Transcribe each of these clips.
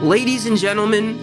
ladies and gentlemen,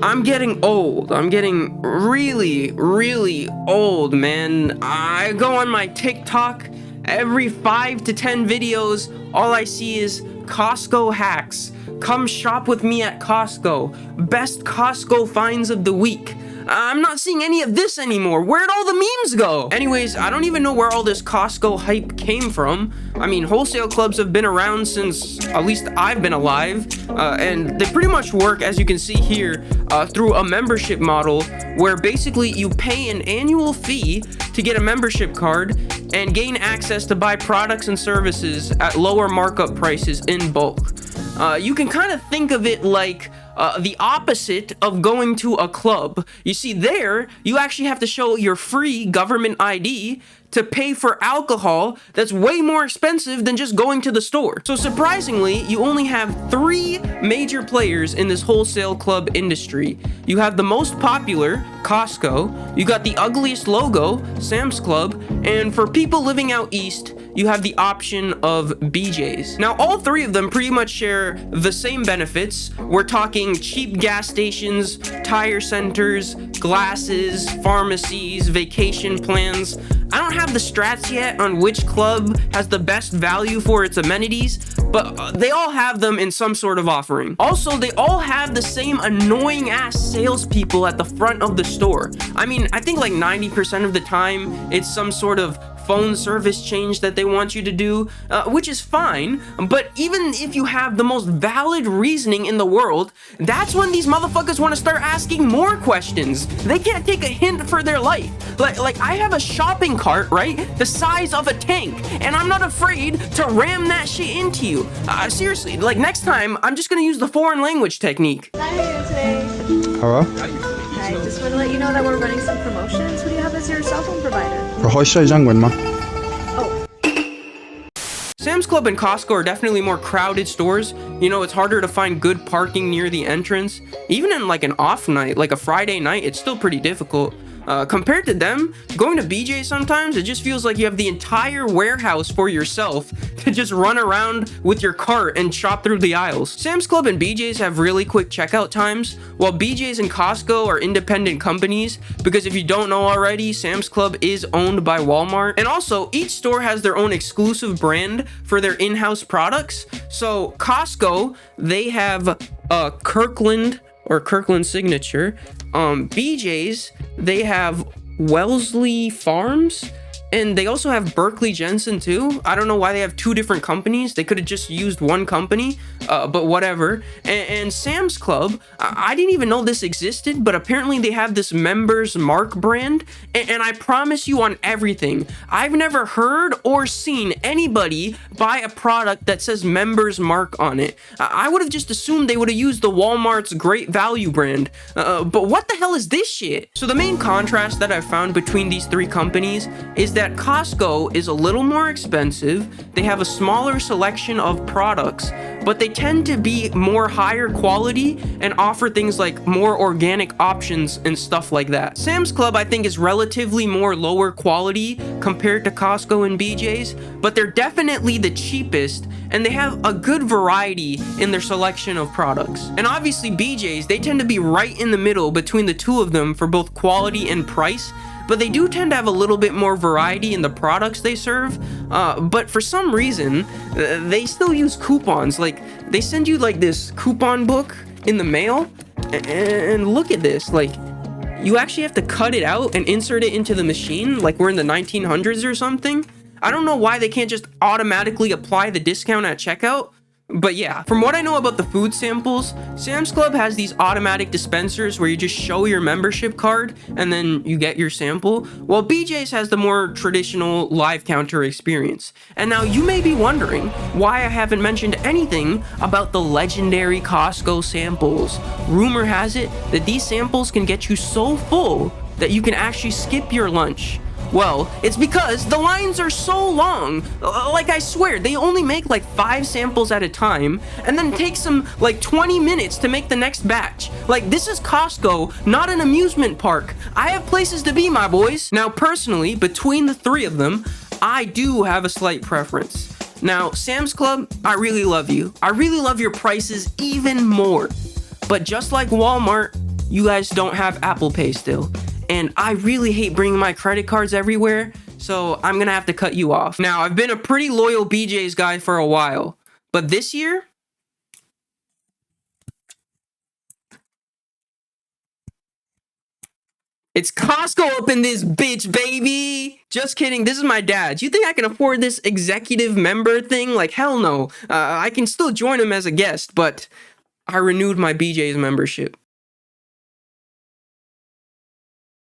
I'm getting old. I'm getting really, really old, man. I go on my TikTok, every 5 to 10 videos, all I see is Costco hacks. Come shop with me at Costco. Best Costco finds of the week. I'm not seeing any of this anymore. Where'd all the memes go? Anyways, I don't even know where all this Costco hype came from. I mean, wholesale clubs have been around since at least I've been alive, and they pretty much work, as you can see here, through a membership model where basically you pay an annual fee to get a membership card and gain access to buy products and services at lower markup prices in bulk. You can kind of think of it like the opposite of going to a club. You see, there, you actually have to show your free government ID to pay for alcohol that's way more expensive than just going to the store. So surprisingly, you only have 3 major players in this wholesale club industry. You have the most popular, Costco, you got the ugliest logo, Sam's Club, and for people living out east, you have the option of BJ's. Now, all 3 of them pretty much share the same benefits. We're talking cheap gas stations, tire centers, glasses, pharmacies, vacation plans. I don't have the strats yet on which club has the best value for its amenities, but they all have them in some sort of offering. Also, they all have the same annoying ass salespeople at the front of the store. I mean, I think like 90% of the time, it's some sort of phone service change that they want you to do, which is fine, but even if you have the most valid reasoning in the world, that's when these motherfuckers want to start asking more questions. They can't take a hint for their life. Like I have a shopping cart, right, the size of a tank, and I'm not afraid to ram that shit into you. Seriously, like next time, I'm just gonna use the foreign language technique. How are you today? Hello? Hi, just want to let you know that we're running some promotions. Who do you have as your cell phone provider? Oh. Sam's Club and Costco are definitely more crowded stores. You know, it's harder to find good parking near the entrance. Even in like an off night, like a Friday night, it's still pretty difficult. Compared to them, going to BJ sometimes, it just feels like you have the entire warehouse for yourself to just run around with your cart and shop through the aisles. Sam's Club and BJ's have really quick checkout times, while BJ's and Costco are independent companies, because if you don't know already, Sam's Club is owned by Walmart. And also, each store has their own exclusive brand for their in-house products. So Costco, they have Kirkland or Kirkland Signature. BJ's, they have Wellesley Farms, and they also have Berkeley Jensen too. I don't know why they have 2 different companies. They could have just used one company, but whatever. And Sam's Club, I didn't even know this existed, but apparently they have this Members Mark brand, and I promise you on everything, I've never heard or seen anybody buy a product that says Members Mark on it. I would have just assumed they would have used the Walmart's Great Value brand, but what the hell is this shit? So the main contrast that I've found between these 3 companies is that Costco is a little more expensive, they have a smaller selection of products, but they tend to be more higher quality and offer things like more organic options and stuff like that. Sam's Club, I think, is relatively more lower quality compared to Costco and BJ's, but they're definitely the cheapest, and they have a good variety in their selection of products. And obviously BJ's, they tend to be right in the middle between the 2 of them for both quality and price, but they do tend to have a little bit more variety in the products they serve, but for some reason, they still use coupons. Like, they send you like this coupon book in the mail, and look at this, like, you actually have to cut it out and insert it into the machine, like we're in the 1900s or something. I don't know why they can't just automatically apply the discount at checkout. But yeah, from what I know about the food samples, Sam's Club has these automatic dispensers where you just show your membership card and then you get your sample, while BJ's has the more traditional live counter experience. And now you may be wondering why I haven't mentioned anything about the legendary Costco samples. Rumor has it that these samples can get you so full that you can actually skip your lunch. Well, it's because the lines are so long. Like, I swear, they only make like 5 samples at a time, and then it takes them like 20 minutes to make the next batch. Like, this is Costco, not an amusement park. I have places to be, my boys. Now, personally, between the 3 of them, I do have a slight preference. Now, Sam's Club, I really love you. I really love your prices even more. But just like Walmart, you guys don't have Apple Pay still. And I really hate bringing my credit cards everywhere, so I'm gonna have to cut you off. Now, I've been a pretty loyal BJ's guy for a while, but this year, it's Costco up in this bitch, baby. Just kidding. This is my dad. Do you think I can afford this executive member thing? Like, hell no. I can still join him as a guest, but I renewed my BJ's membership.